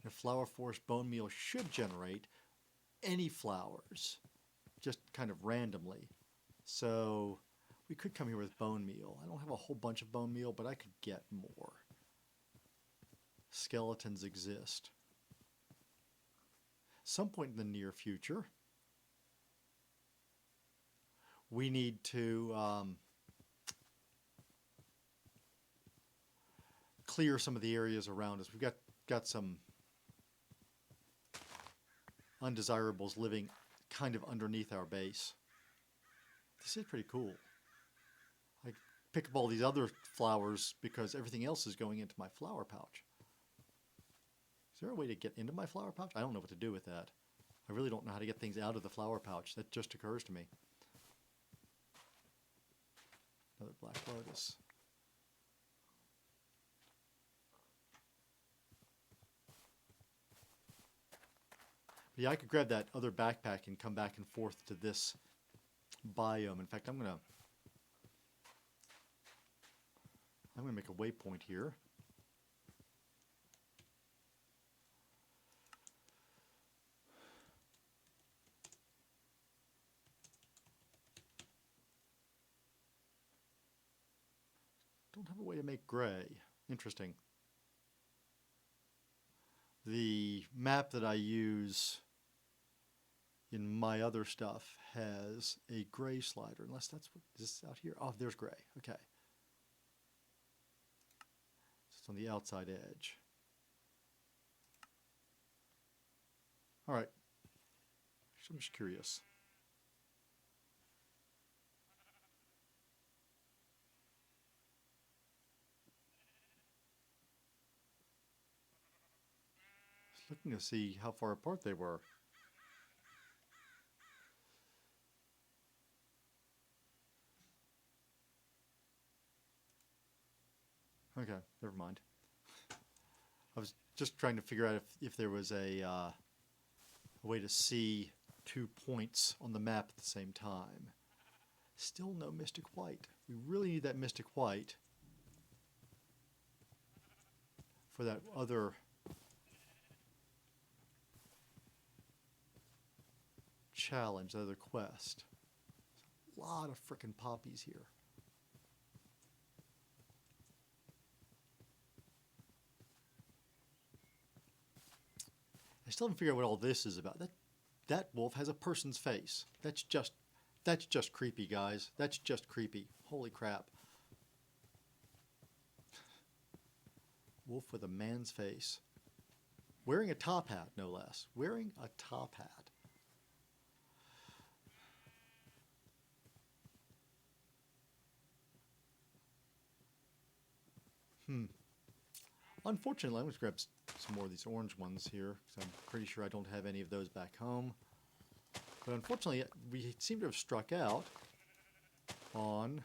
The flower forest bone meal should generate any flowers, just kind of randomly. So we could come here with bone meal. I don't have a whole bunch of bone meal, but I could get more. Skeletons exist. Some point in the near future, we need to clear some of the areas around us. We've got some undesirables living kind of underneath our base. This is pretty cool. I pick up all these other flowers because everything else is going into my flower pouch. Is there a way to get into my flower pouch? I don't know what to do with that. I really don't know how to get things out of the flower pouch. That just occurs to me. Another black lotus. Yeah, I could grab that other backpack and come back and forth to this biome. In fact, I'm going to I'm going to make a waypoint here. Don't have a way to make gray. Interesting. The map that I use in my other stuff has a gray slider, unless that's what is this out here. Oh, there's gray. Okay. It's on the outside edge. All right. I'm just curious. Just looking to see how far apart they were. Okay, never mind. I was just trying to figure out if there was a way to see 2 points on the map at the same time. Still no Mystic White. We really need that Mystic White for that other challenge, that other quest. There's a lot of frickin' poppies here. I still haven't figured out what all this is about. That wolf has a person's face. That's just creepy, guys. That's just creepy. Holy crap. Wolf with a man's face. Wearing a top hat, no less. Wearing a top hat. Unfortunately, I'm going to grab some more of these orange ones here, because I'm pretty sure I don't have any of those back home. But unfortunately, we seem to have struck out on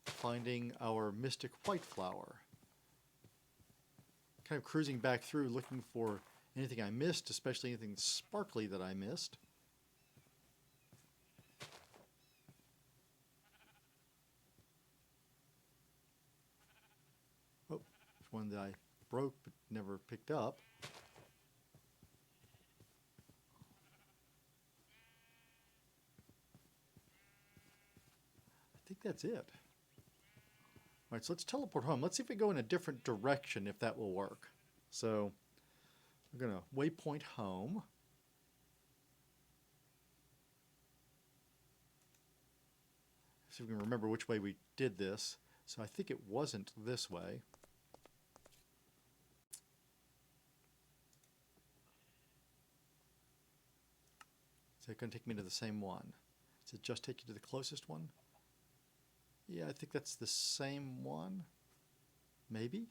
finding our Mystic White flower. Kind of cruising back through looking for anything I missed, especially anything sparkly that I missed. Oh, there's one that I broke but never picked up. I think that's it. All right, so let's teleport home. Let's see if we go in a different direction, if that will work. So we're going to waypoint home. See if we can remember which way we did this. So I think it wasn't this way. Is it going to take me to the same one? Does it just take you to the closest one? Yeah, I think that's the same one. Maybe?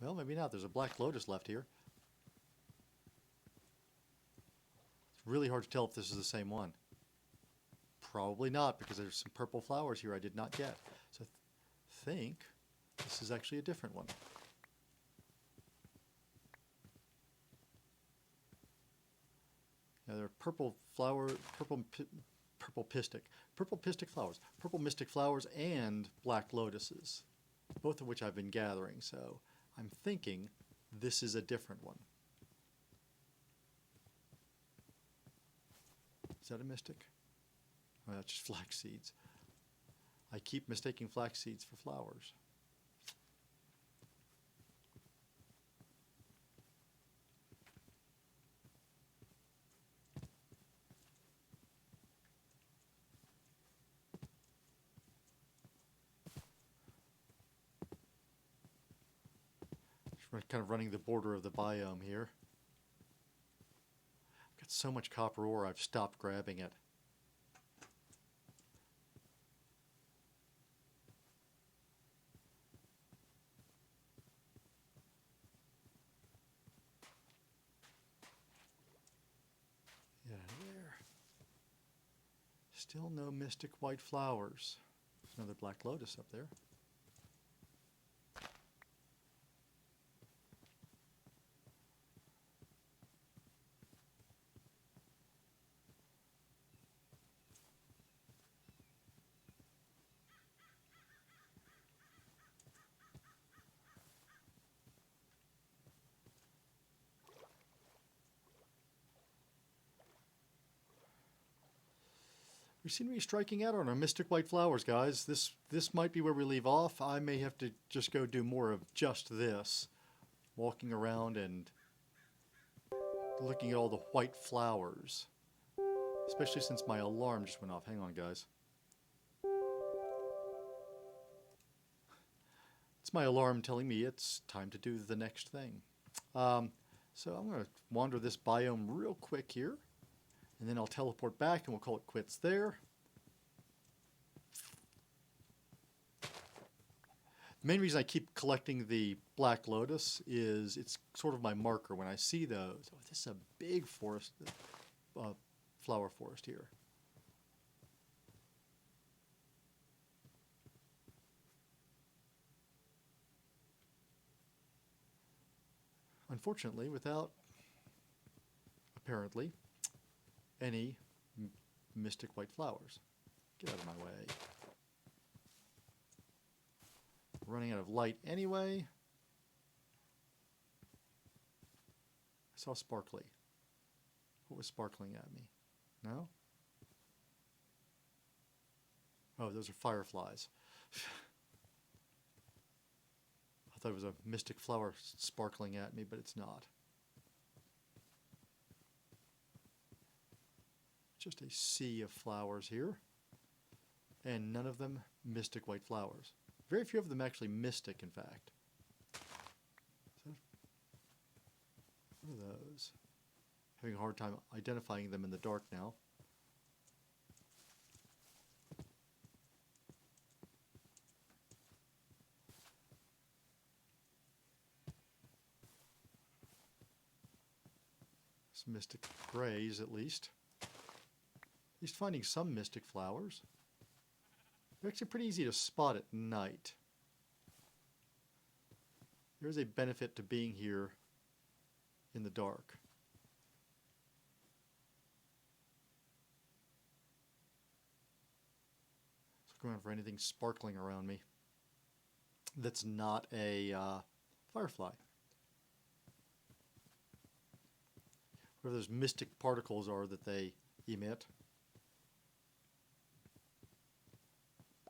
Well, maybe not. There's a black lotus left here. It's really hard to tell if this is the same one. Probably not, because there's some purple flowers here I did not get. So I think this is actually a different one. Now there are purple pistic flowers, purple mystic flowers, and black lotuses, both of which I've been gathering. So I'm thinking this is a different one. Is that a mystic? Oh, that's just flax seeds. I keep mistaking flax seeds for flowers. Just kind of running the border of the biome here. I've got so much copper ore, I've stopped grabbing it. Yeah, there. Still no mystic white flowers. There's another black lotus up there. seem to be striking out on our mystic white flowers, guys. This might be where we leave off. I may have to just go do more of just this. Walking around and looking at all the white flowers. Especially since my alarm just went off. Hang on, guys. It's my alarm telling me it's time to do the next thing. So I'm going to wander this biome real quick here. And then I'll teleport back and we'll call it quits there. The main reason I keep collecting the black lotus is it's sort of my marker when I see those. Oh, this is a big forest, flower forest here. Unfortunately, without, apparently, any mystic white flowers. Get out of my way. Running out of light anyway. I saw sparkly. What was sparkling at me? No? Oh, those are fireflies. I thought it was a mystic flower sparkling at me, but it's not. Just a sea of flowers here. And none of them mystic white flowers. Very few of them actually mystic, in fact. So, what are those? Having a hard time identifying them in the dark now. Some mystic grays, at least. At least finding some mystic flowers. They're actually pretty easy to spot at night. There's a benefit to being here in the dark. So going for anything sparkling around me that's not a firefly. Whatever those mystic particles are that they emit.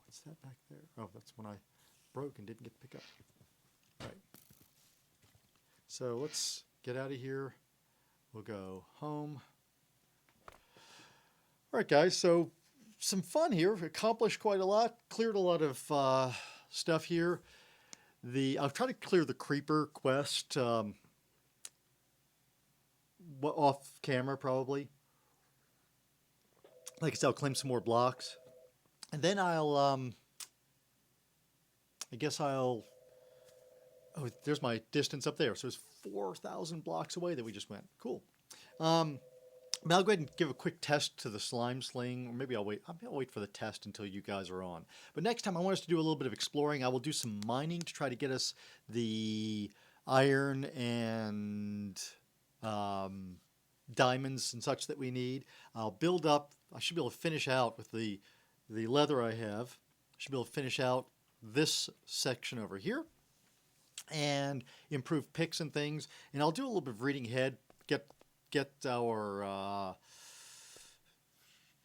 What's that back there? Oh, that's when I broke and didn't get to pick up. All right. So let's get out of here. We'll go home. All right, guys. So some fun here. Accomplished quite a lot. Cleared a lot of stuff here. I've tried to clear the creeper quest off camera, probably. Like I said, I'll claim some more blocks. And then I guess oh, there's my distance up there. So it's 4,000 blocks away that we just went. Cool. But I'll go ahead and give a quick test to the slime sling, or maybe I'll wait for the test until you guys are on. But next time I want us to do a little bit of exploring. I will do some mining to try to get us the iron and diamonds and such that we need. I'll build up. I should be able to finish out with the leather I have. I should be able to finish out this section over here and improve picks and things. And I'll do a little bit of reading ahead, get our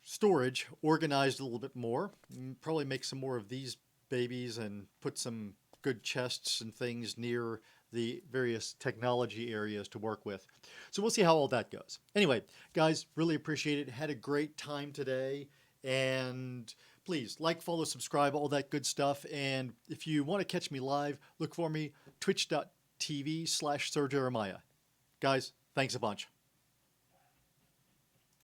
storage organized a little bit more. Probably make some more of these babies and put some good chests and things near the various technology areas to work with. So we'll see how all that goes. Anyway, guys, really appreciate it. Had a great time today. And please like, follow, subscribe, all that good stuff. And if you want to catch me live, look for me, twitch.tv/SirJeremiah. Guys, thanks a bunch.